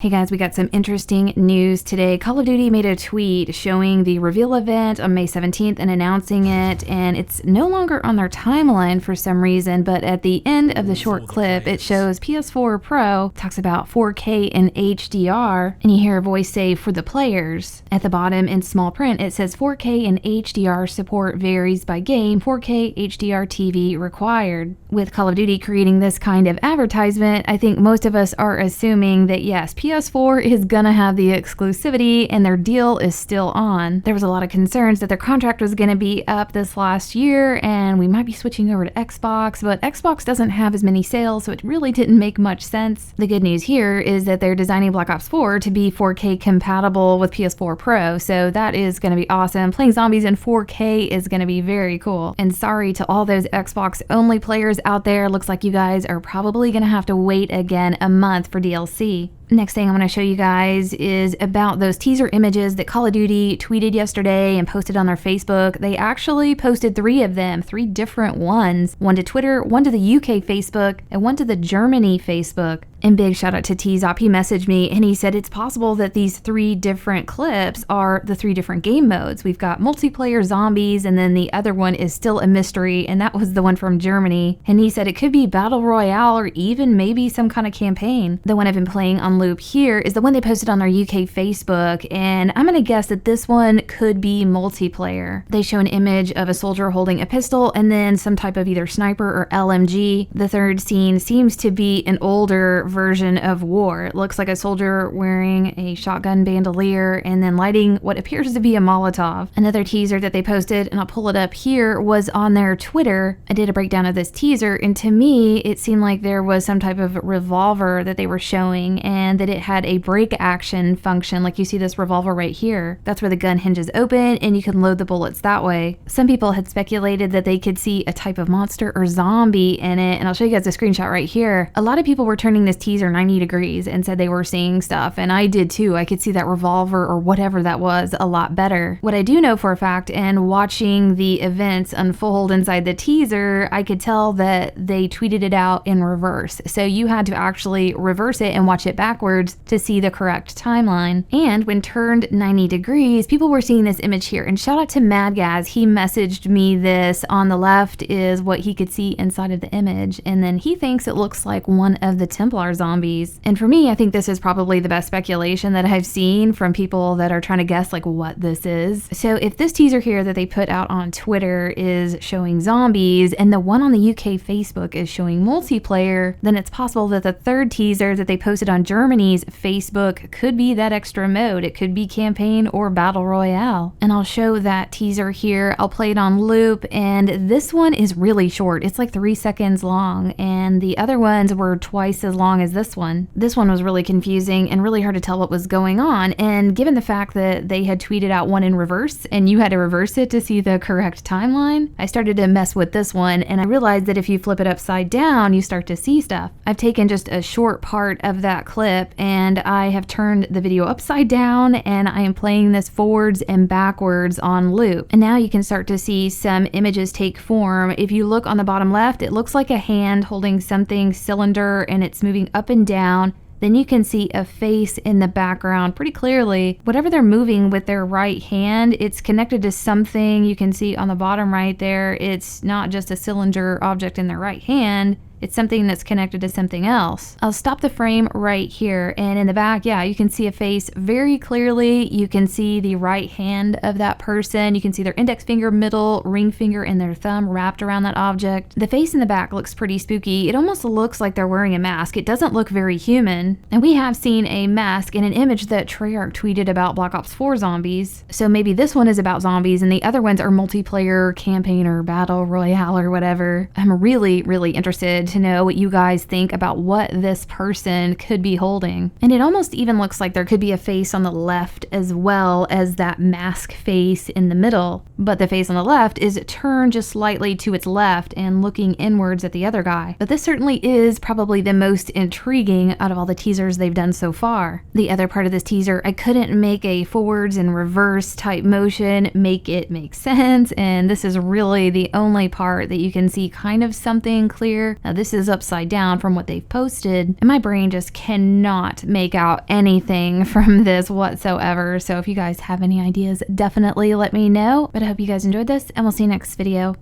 Hey guys, we got some interesting news today. Call of Duty made a tweet showing the reveal event on May 17th and announcing it, and it's no longer on their timeline for some reason, but at the end of the short clip, it shows PS4 Pro, talks about 4K and HDR, and you hear a voice say, "for the players." At the bottom in small print, it says 4K and HDR support varies by game, 4K HDR TV required. With Call of Duty creating this kind of advertisement, I think most of us are assuming that yes, PS4 is gonna have the exclusivity and their deal is still on. There was a lot of concerns that their contract was gonna be up this last year and we might be switching over to Xbox, but Xbox doesn't have as many sales, so it really didn't make much sense. The good news here is that they're designing Black Ops 4 to be 4K compatible with PS4 Pro, so that is gonna be awesome. Playing zombies in 4K is gonna be very cool. And sorry to all those Xbox only players out there, looks like you guys are probably gonna have to wait again a month for DLC. Next thing I'm going to show you guys is about those teaser images that Call of Duty tweeted yesterday and posted on their Facebook. They actually posted 3 of them, 3 different ones. One to Twitter, one to the UK Facebook, and one to the Germany Facebook. And big shout out to T-Zop, he messaged me and he said it's possible that these 3 different clips are the 3 different game modes. We've got multiplayer zombies and then the other one is still a mystery, and that was the one from Germany. And he said it could be Battle Royale or even maybe some kind of campaign. The one I've been playing on loop here is the one they posted on their UK Facebook, and I'm gonna guess that this one could be multiplayer. They show an image of a soldier holding a pistol and then some type of either sniper or LMG. The third scene seems to be an older version of war. It looks like a soldier wearing a shotgun bandolier and then lighting what appears to be a Molotov. Another teaser that they posted, and I'll pull it up here, was on their Twitter. I did a breakdown of this teaser, and to me it seemed like there was some type of revolver that they were showing and that it had a break action function, like you see this revolver right here. That's where the gun hinges open and you can load the bullets that way. Some people had speculated that they could see a type of monster or zombie in it, and I'll show you guys a screenshot right here. A lot of people were turning this teaser 90 degrees and said they were seeing stuff, and I did too. I could see that revolver or whatever that was a lot better. What I do know for a fact, and watching the events unfold inside the teaser, I could tell that they tweeted it out in reverse. So you had to actually reverse it and watch it backwards to see the correct timeline. And when turned 90 degrees, people were seeing this image here. And shout out to Madgaz, he messaged me this. On the left is what he could see inside of the image, and then he thinks it looks like one of the Templar Zombies. And for me, I think this is probably the best speculation that I've seen from people that are trying to guess like what this is. So if this teaser here that they put out on Twitter is showing zombies and the one on the UK Facebook is showing multiplayer, then it's possible that the third teaser that they posted on Germany's Facebook could be that extra mode. It could be campaign or battle royale. And I'll show that teaser here. I'll play it on loop, and this one is really short. It's like 3 seconds long, and the other ones were twice as long as this one. This one was really confusing and really hard to tell what was going on, and given the fact that they had tweeted out one in reverse and you had to reverse it to see the correct timeline, I started to mess with this one, and I realized that if you flip it upside down, you start to see stuff. I've taken just a short part of that clip and I have turned the video upside down and I am playing this forwards and backwards on loop. And now you can start to see some images take form. If you look on the bottom left, it looks like a hand holding something cylinder and it's moving up and down. Then you can see a face in the background pretty clearly. Whatever they're moving with their right hand, it's connected to something. You can see on the bottom right there, it's not just a cylinder object in their right hand. It's something that's connected to something else. I'll stop the frame right here, and in the back, yeah, you can see a face very clearly. You can see the right hand of that person. You can see their index finger, middle, ring finger, and their thumb wrapped around that object. The face in the back looks pretty spooky. It almost looks like they're wearing a mask. It doesn't look very human. And we have seen a mask in an image that Treyarch tweeted about Black Ops 4 zombies. So maybe this one is about zombies and the other ones are multiplayer, campaign, or battle royale or whatever. I'm really, really interested to know what you guys think about what this person could be holding. And it almost even looks like there could be a face on the left as well as that mask face in the middle, but the face on the left is turned just slightly to its left and looking inwards at the other guy. But this certainly is probably the most intriguing out of all the teasers they've done so far. The other part of this teaser, I couldn't make a forwards and reverse type motion make it make sense, and this is really the only part that you can see kind of something clear. Now this is upside down from what they've posted, and my brain just cannot make out anything from this whatsoever. So if you guys have any ideas, definitely let me know. But I hope you guys enjoyed this, and we'll see you next video.